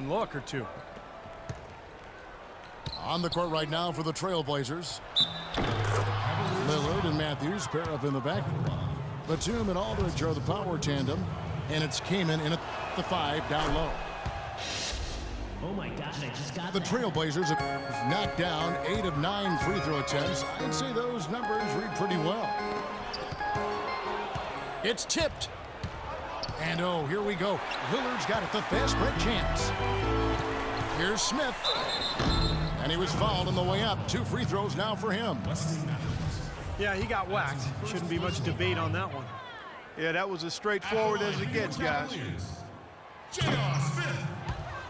look or two. On the court right now for the Trailblazers. Lillard and Matthews pair up in the back. Batum and Aldridge are the power tandem. And it's Kaman in at the 5 down low. Oh my gosh, I just got The Trailblazers have knocked down 8 of 9 free throw attempts. I'd say those numbers read pretty well. It's tipped. And oh, here we go. Lillard's got it, the fast break chance. Here's Smith. And he was fouled on the way up. 2 free throws now for him. Yeah, he got whacked. Shouldn't be much debate on that one. Yeah, that was as straightforward as it gets, guys.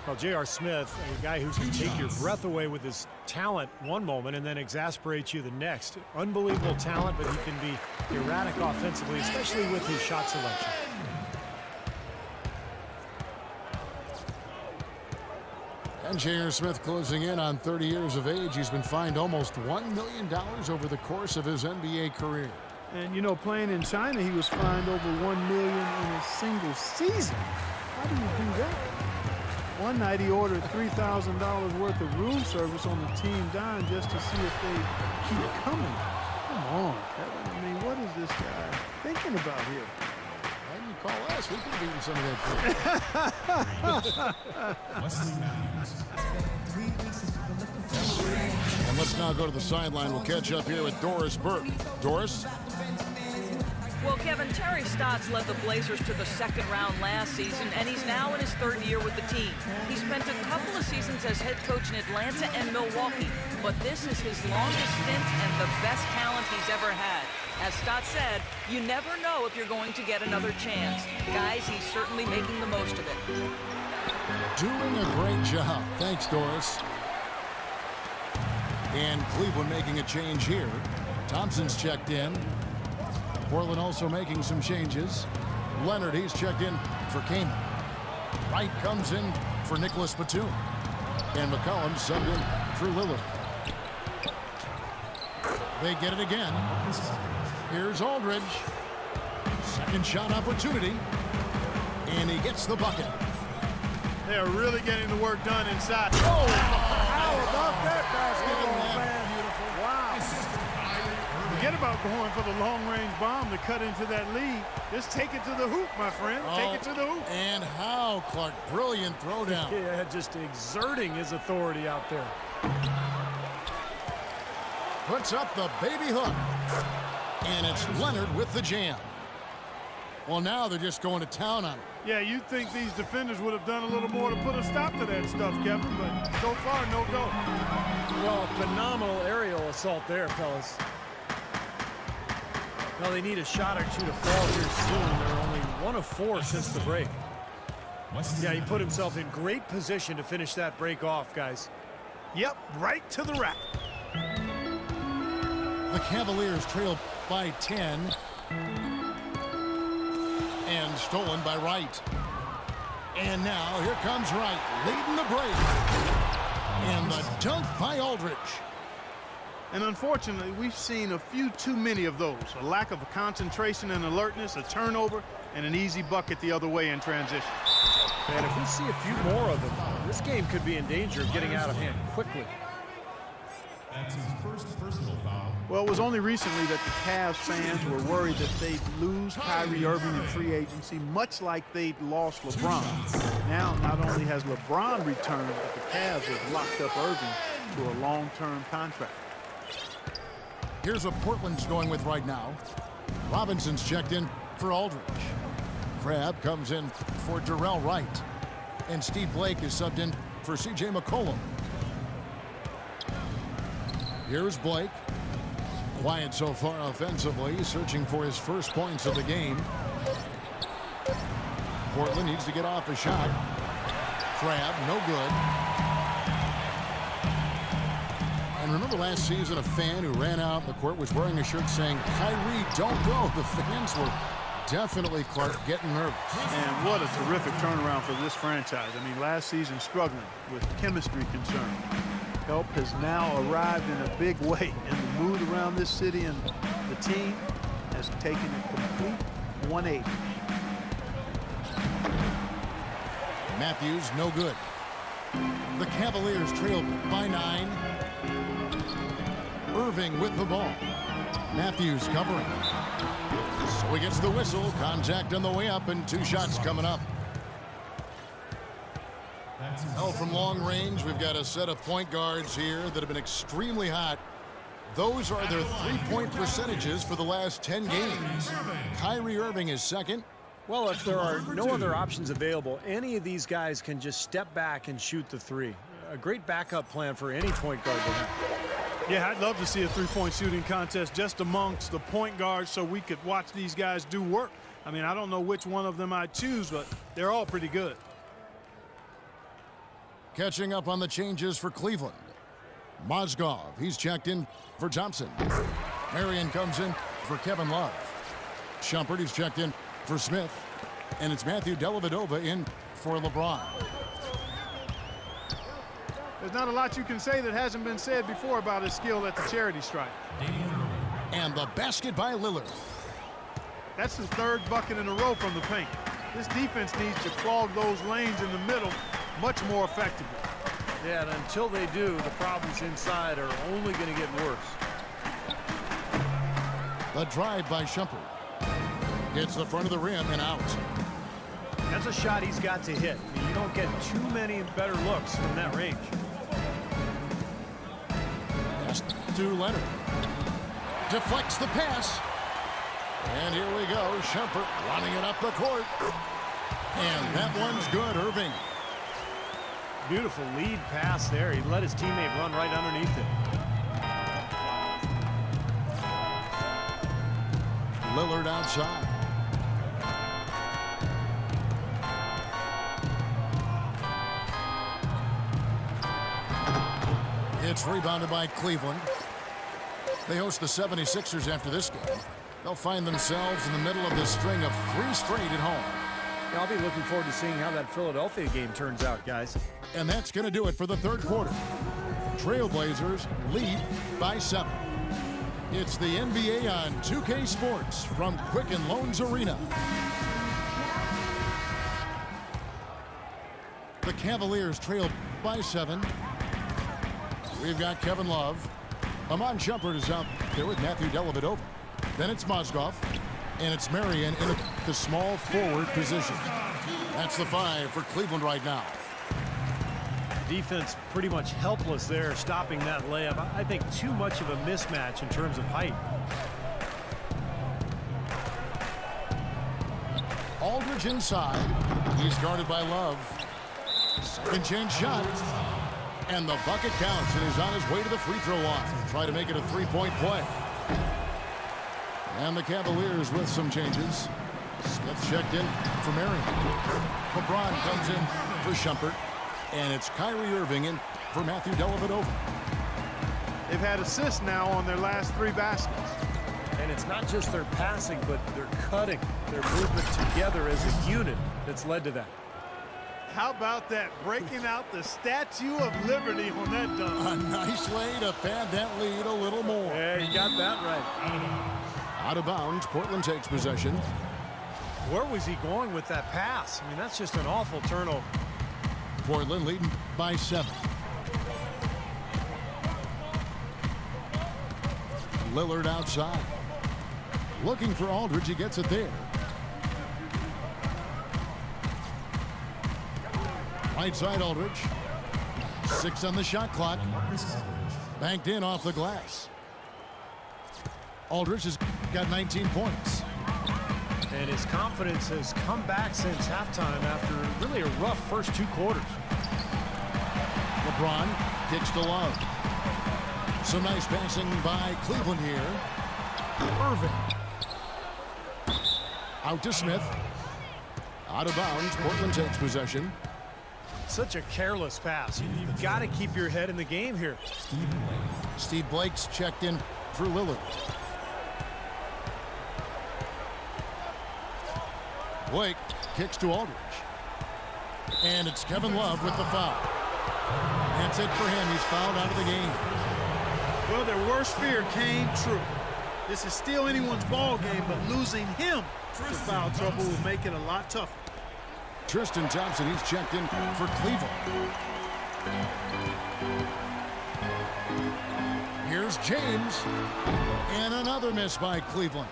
Well, J.R. Smith, a guy who can take your breath away with his talent one moment and then exasperate you the next. Unbelievable talent, but he can be erratic offensively, especially with his shot selection. And J.R. Smith closing in on 30 years of age. He's been fined almost $1 million over the course of his NBA career. And, you know, playing in China, he was fined over $1 million in a single season. How do you do that? One night he ordered $3,000 worth of room service on the team dime just to see if they keep coming. Come on, Kevin. I mean, what is this guy thinking about here? Why didn't you call us? We could have eaten some of that. And let's now go to the sideline. We'll catch up here with Doris Burke. Doris? Well, Kevin, Terry Stotts led the Blazers to the second round last season, and he's now in his 3rd year with the team. He spent a couple of seasons as head coach in Atlanta and Milwaukee, but this is his longest stint and the best talent he's ever had. As Stott said, you never know if you're going to get another chance. Guys, he's certainly making the most of it. Doing a great job. Thanks, Doris. And Cleveland making a change here. Thompson's checked in. Portland also making some changes. Leonard, he's checked in for Kaman. Wright comes in for Nicholas Batum. And McCollum subbed in for Lillard. They get it again. Here's Aldridge. Second shot opportunity. And he gets the bucket. They are really getting the work done inside. Oh! How about that basketball, man? Wow. Forget about going for the long-range bomb to cut into that lead. Just take it to the hoop, my friend. Take it to the hoop. And how, Clark. Brilliant throwdown. Yeah, just exerting his authority out there. Puts up the baby hook. And it's Leonard with the jam. Well, now they're just going to town on him. Yeah, you'd think these defenders would have done a little more to put a stop to that stuff, Kevin, but so far, no go. Well, phenomenal aerial assault there, fellas. Well, they need a shot or two to fall here soon. They're only 1 of 4 since the break. Yeah, he put himself in great position to finish that break off, guys. Yep, right to the rack. The Cavaliers trail by 10. And stolen by Wright. And now here comes Wright leading the break. And the dunk by Aldridge. And unfortunately, we've seen a few too many of those. A lack of concentration and alertness, a turnover, and an easy bucket the other way in transition. And if we see a few more of them, this game could be in danger of getting out of hand quickly. That's his first personal foul. Well, it was only recently that the Cavs fans were worried that they'd lose Kyrie Irving in free agency, much like they'd lost LeBron. Now, not only has LeBron returned, but the Cavs have locked up Irving to a long-term contract. Here's what Portland's going with right now. Robinson's checked in for Aldridge. Crabbe comes in for Darrell Wright. And Steve Blake is subbed in for C.J. McCollum. Here's Blake. Quiet so far offensively, searching for his first points of the game. Portland needs to get off a shot. Crabbe, no good. And remember last season, a fan who ran out on the court was wearing a shirt saying, "Kyrie, don't go." The fans were definitely, Clark, getting nervous. And what a terrific turnaround for this franchise. I mean, last season struggling with chemistry concerns. Help has now arrived in a big way, and the mood around this city and the team has taken a complete 180. Matthews, no good. The Cavaliers trail by 9. Irving with the ball. Matthews covering. So he gets the whistle. Contact on the way up and 2 shots coming up. Well, from long range, we've got a set of point guards here that have been extremely hot. Those are their 3-point percentages for the last 10 games. Kyrie Irving is second. Well, if there are no other options available, any of these guys can just step back and shoot the 3. A great backup plan for any point guard to have. Yeah, I'd love to see a three-point shooting contest just amongst the point guards so we could watch these guys do work. I mean, I don't know which one of them I'd choose, but they're all pretty good. Catching up on the changes for Cleveland. Mozgov, he's checked in for Thompson. Marion comes in for Kevin Love. Shumpert, he's checked in for Smith. And it's Matthew Dellavedova in for LeBron. There's not a lot you can say that hasn't been said before about his skill at the charity stripe. And the basket by Lillard. That's his 3rd bucket in a row from the paint. This defense needs to clog those lanes in the middle much more effectively. Yeah, and until they do, the problems inside are only going to get worse. The drive by Shumpert. Hits the front of the rim and out. That's a shot he's got to hit. I mean, you don't get too many better looks from that range. Pass to Leonard. Deflects the pass. And here we go. Shumpert running it up the court. And that one's good, Irving. Beautiful lead pass there. He let his teammate run right underneath it. Lillard outside. It's rebounded by Cleveland. They host the 76ers after this game. They'll find themselves in the middle of this string of 3 straight at home. Yeah, I'll be looking forward to seeing how that Philadelphia game turns out, guys. And that's going to do it for the 3rd quarter. Trailblazers lead by 7. It's the NBA on 2K Sports from Quicken Loans Arena. The Cavaliers trail by 7. We've got Kevin Love. Amon Shumpert is out there with Matthew Dellavedova. Then it's Mozgov. And it's Marion in the small forward position. That's the 5 for Cleveland right now. Defense pretty much helpless there, stopping that layup. I think too much of a mismatch in terms of height. Aldridge inside. He's guarded by Love. Second chance shot. And the bucket counts, and he's on his way to the free throw line. Try to make it a 3-point play. And the Cavaliers with some changes. Smith checked in for Marion. LeBron comes in for Shumpert. And it's Kyrie Irving in for Matthew Dellavedova. They've had assists now on their last 3 baskets. And it's not just their passing, but their cutting, their movement together as a unit that's led to that. How about that? Breaking out the Statue of Liberty on that dunk. A nice way to pad that lead a little more. Yeah, you got that right. Out of bounds, Portland takes possession. Where was he going with that pass? I mean, that's just an awful turnover. Portland leading by 7. Lillard outside. Looking for Aldridge. He gets it there. Right side Aldridge. 6 on the shot clock. Banked in off the glass. Aldridge has got 19 points. And his confidence has come back since halftime after really a rough first 2 quarters. LeBron kicks to Love. Some nice passing by Cleveland here. Irving. Out to Smith. Out of bounds. Portland takes possession. Such a careless pass. You've got to keep your head in the game here. Steve Blake's checked in for Lillard. Blake kicks to Aldridge. And it's Kevin Love with the foul. That's it for him. He's fouled out of the game. Well, their worst fear came true. This is still anyone's ball game, but losing him to foul trouble will make it a lot tougher. Tristan Thompson, he's checked in for Cleveland. Here's James. And another miss by Cleveland.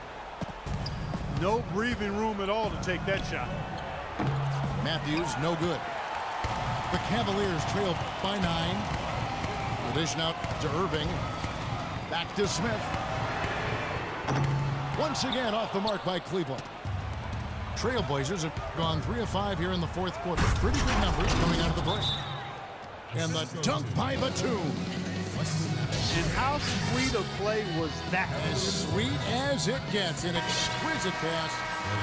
No breathing room at all to take that shot. Matthews, no good. The Cavaliers trail by 9. The dish out to Irving. Back to Smith. Once again off the mark by Cleveland. Trailblazers have gone 3 of 5 here in the fourth quarter. Pretty good numbers coming out of the break. And the dunk by Batum. And how sweet a play was that? As sweet as it gets. An exquisite pass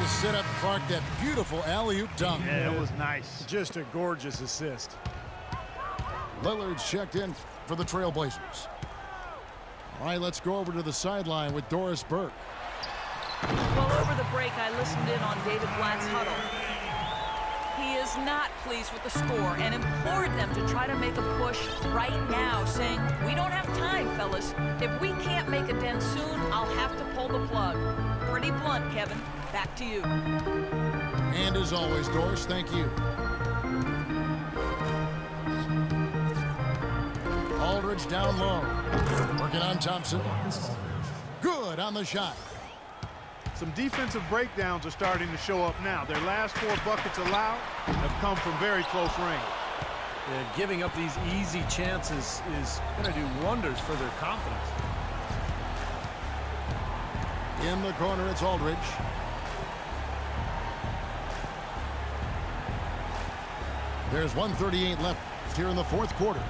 to set up Clark that beautiful alley-oop dunk. Yeah, it was nice. Just a gorgeous assist. Lillard's checked in for the Trailblazers. All right, let's go over to the sideline with Doris Burke. Well, over the break, I listened in on David Blatt's huddle. He is not pleased with the score and implored them to try to make a push right now, saying, "We don't have time, fellas. If we can't make a dent soon, I'll have to pull the plug." Pretty blunt, Kevin. Back to you. And as always, Doris, thank you. Aldridge down low. Working on Thompson. Good on the shot. Some defensive breakdowns are starting to show up now. Their last 4 buckets allowed have come from very close range. Yeah, giving up these easy chances is going to do wonders for their confidence. In the corner, it's Aldridge. There's 1:38 left here in the fourth quarter.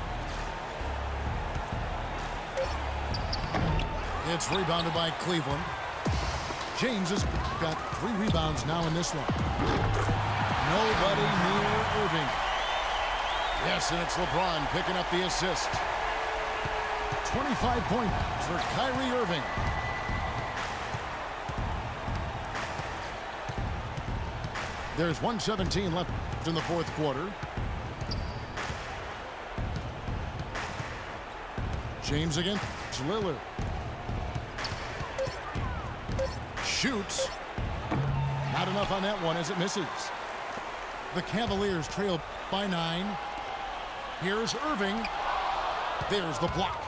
It's rebounded by Cleveland. James has got 3 rebounds now in this one. Nobody near Irving. Yes, and it's LeBron picking up the assist. 25 points for Kyrie Irving. There's 1:17 left in the fourth quarter. James against Lillard. Shoots. Not enough on that one as it misses. The Cavaliers trail by 9. Here's Irving. There's the block.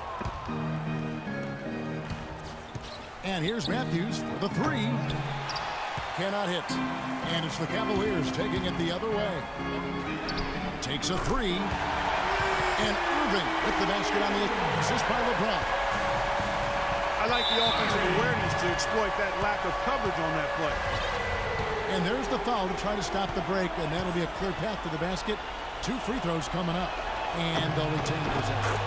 And here's Matthews for the 3. Cannot hit. And it's the Cavaliers taking it the other way. Takes a 3. And Irving with the basket on the assist by LeBron. I like the offensive awareness to exploit that lack of coverage on that play. And there's the foul to try to stop the break, and that'll be a clear path to the basket. 2 free throws coming up, and they'll retain possession.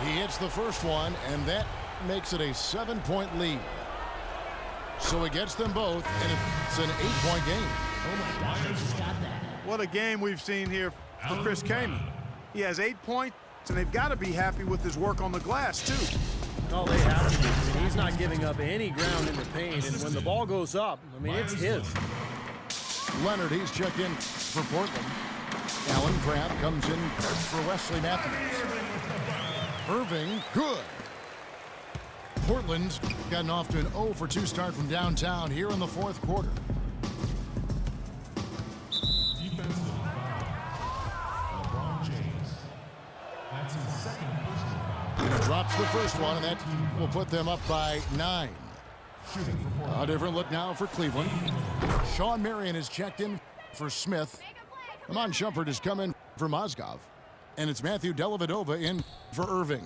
He hits the first one, and that makes it a 7-point lead. So it gets them both, and it's an 8-point game. Oh my gosh, I just got that. What a game we've seen here for Chris Kaman. He has 8 points, and they've got to be happy with his work on the glass, too. Oh, they have to be. I mean, he's not giving up any ground in the paint, and when the ball goes up, I mean, it's his. Leonard, he's checked in for Portland. Alan Crabb comes in for Wesley Matthews. Irving, good. Portland's gotten off to an 0 for 2 start from downtown here in the fourth quarter. Defensive foul. LeBron James. That's his second personal foul. Drops the first one, and that will put them up by 9. Shooting for Portland. A different look now for Cleveland. Sean Marion is checked in for Smith. Amon Shumpert has come in for Mozgov. And it's Matthew Dellavedova in for Irving.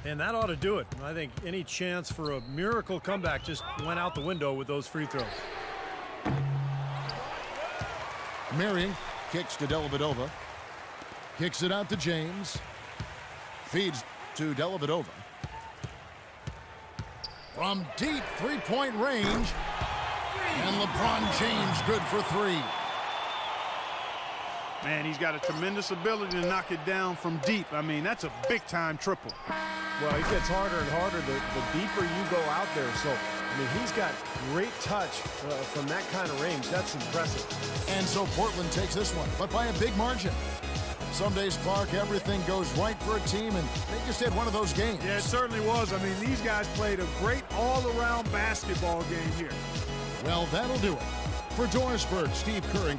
And that ought to do it. I think any chance for a miracle comeback just went out the window with those free throws. Marion kicks to Dellavedova. Kicks it out to James. Feeds to Dellavedova. From deep 3-point range. And LeBron James good for 3. Man, he's got a tremendous ability to knock it down from deep. I mean, that's a big-time triple. Well, it gets harder and harder the deeper you go out there. So, I mean, he's got great touch from that kind of range. That's impressive. And so Portland takes this one, but by a big margin. Some days, Clark, everything goes right for a team, and they just had one of those games. Yeah, it certainly was. I mean, these guys played a great all-around basketball game here. Well, that'll do it. For Doris Burke, Steve Curran,